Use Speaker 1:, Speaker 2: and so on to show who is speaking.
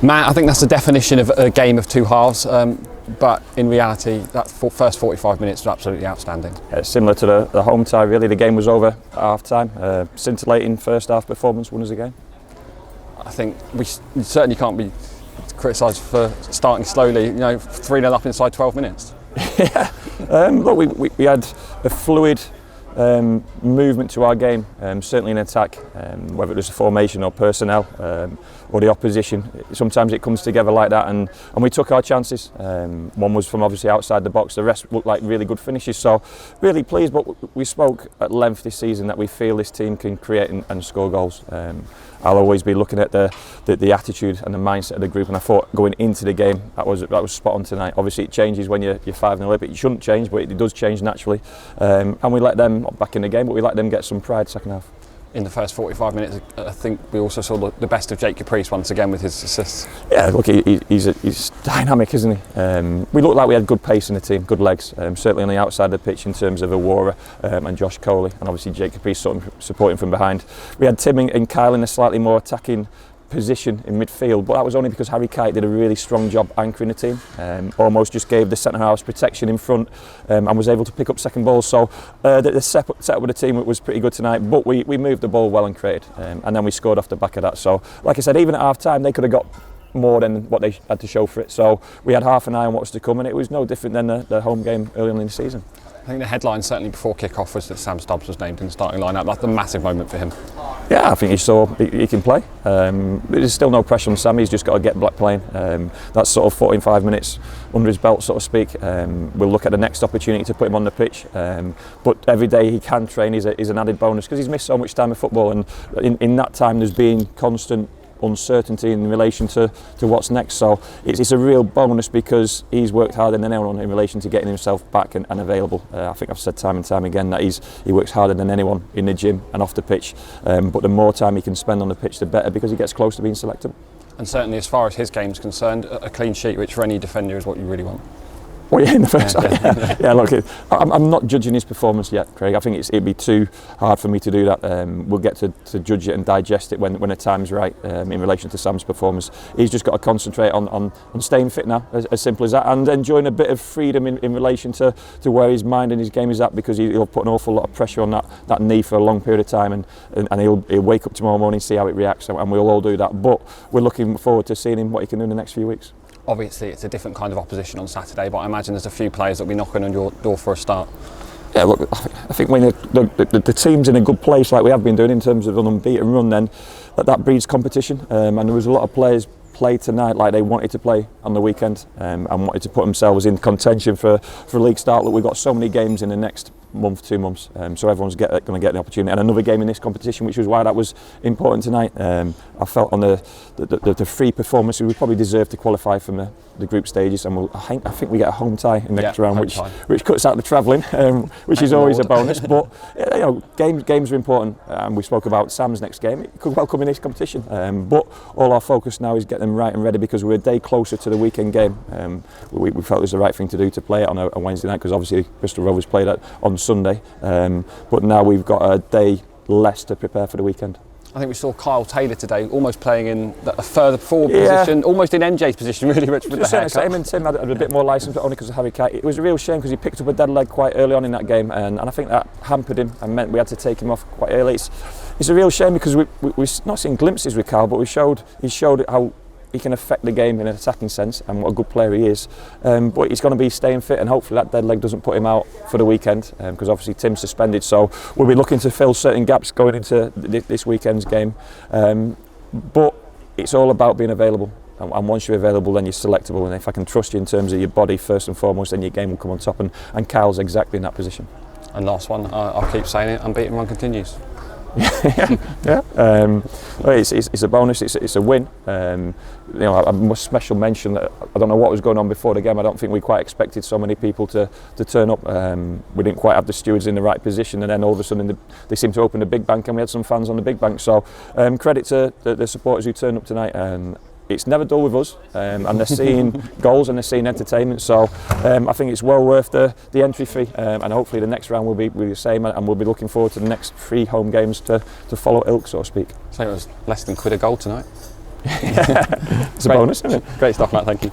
Speaker 1: Matt, I think that's the definition of a game of two halves, but in reality, that first 45 minutes was absolutely outstanding.
Speaker 2: Yeah, it's similar to the home tie, really. The game was over at half time. Scintillating first half performance won us the game.
Speaker 1: I think we certainly can't be criticised for starting slowly, 3-0 up inside 12 minutes.
Speaker 2: Yeah, look, we had a fluid movement to our game, certainly in attack, whether it was the formation or personnel or the opposition. Sometimes it comes together like that, and we took our chances. One was from obviously outside the box, the rest looked like really good finishes, so really pleased. But we spoke at length this season that we feel this team can create and score goals. I'll always be looking at the attitude and the mindset of the group, and I thought going into the game that was spot on tonight. Obviously it changes when you're 5-0 up, it shouldn't change, but it does change naturally, and we let them back in the game, but we let them get some pride second half.
Speaker 1: In the first 45 minutes, I think we also saw the best of Jake Caprice once again with his assists.
Speaker 2: Yeah, look, he's dynamic, isn't he? We looked like we had good pace in the team, good legs, certainly on the outside of the pitch in terms of Awara and Josh Coley, and obviously Jake Caprice supporting from behind. We had Tim and Kyle in a slightly more attacking position in midfield, but that was only because Harry Kite did a really strong job anchoring the team, almost just gave the centre halves protection in front, and was able to pick up second balls. So the setup with the team was pretty good tonight, but we moved the ball well and created, and then we scored off the back of that. So like I said, even at half time they could have got more than what they had to show for it, so we had half an eye on what was to come, and it was no different than the home game early on in the season.
Speaker 1: I think the headline certainly before kick-off was that Sam Stubbs was named in the starting lineup. That's a massive moment for him.
Speaker 2: Yeah, I think he saw he can play. There's still no pressure on Sam. He's just got to get back playing. That's sort of 45 minutes under his belt, so to speak. We'll look at the next opportunity to put him on the pitch. But every day he can train is an added bonus, because he's missed so much time of football, and in that time there's been constant uncertainty in relation to what's next, so it's a real bonus because he's worked harder than anyone in relation to getting himself back and available. I think I've said time and time again that he works harder than anyone in the gym and off the pitch, but the more time he can spend on the pitch the better, because he gets close to being selectable.
Speaker 1: And certainly as far as his game's concerned, a clean sheet, which for any defender is what you really want.
Speaker 2: Well, yeah, in the first half. Yeah, look, I'm not judging his performance yet, Craig. I think it'd be too hard for me to do that. We'll get to judge it and digest it when the time's right, in relation to Sam's performance. He's just got to concentrate on staying fit now, as simple as that, and enjoying a bit of freedom in relation to where his mind and his game is at, because he'll put an awful lot of pressure on that knee for a long period of time, and he'll wake up tomorrow morning, see how it reacts, and we'll all do that. But we're looking forward to seeing him, what he can do in the next few weeks.
Speaker 1: Obviously it's a different kind of opposition on Saturday, but I imagine there's a few players that will be knocking on your door for a start.
Speaker 2: Yeah, look, I think when the team's in a good place like we have been doing in terms of an unbeaten run, then that breeds competition, and there was a lot of players play tonight like they wanted to play on the weekend, and wanted to put themselves in contention for a league start. Look, we've got so many games in the next month, 2 months, so everyone's going to get the opportunity, and another game in this competition, which was why that was important tonight. I felt on the free performances we probably deserved to qualify from the group stages, and I think we get a home tie in the next round, which cuts out the travelling, which is always a bonus. But games are important, and we spoke about Sam's next game. It could well come in this competition, but all our focus now is get them right and ready, because we're a day closer to the weekend game. We felt it was the right thing to do, to play it on a Wednesday night, because obviously Bristol Rovers played on Sunday, but now we've got a day less to prepare for the weekend.
Speaker 1: I think we saw Kyle Taylor today almost playing in a further forward position, almost in MJ's position, really, Rich, with the haircut.
Speaker 2: Him and Tim had a bit more licence, but only because of Harry Kite. It was a real shame, because he picked up a dead leg quite early on in that game, and I think that hampered him and meant we had to take him off quite early. It's a real shame, because we've not seen glimpses with Kyle, but he showed how he can affect the game in an attacking sense, and what a good player he is. But he's going to be staying fit, and hopefully that dead leg doesn't put him out for the weekend, because obviously Tim's suspended, so we'll be looking to fill certain gaps going into this weekend's game. But it's all about being available, and once you're available then you're selectable, and if I can trust you in terms of your body first and foremost, then your game will come on top, and Kyle's exactly in that position.
Speaker 1: And last one, I'll keep saying it, unbeaten run continues.
Speaker 2: Yeah. It's a bonus. It's a win. A special mention that I don't know what was going on before the game. I don't think we quite expected so many people to turn up. We didn't quite have the stewards in the right position, and then all of a sudden they seemed to open the big bank, and we had some fans on the big bank. So credit to the supporters who turned up tonight. It's never dull with us, and they're seeing goals and they're seeing entertainment, so I think it's well worth the entry fee, and hopefully the next round will be the same, and we'll be looking forward to the next 3 home games to follow ilk, so to speak.
Speaker 1: So it was less than £1 a goal tonight.
Speaker 2: It's a bonus, isn't it?
Speaker 1: Great stuff, Matt. Thank you.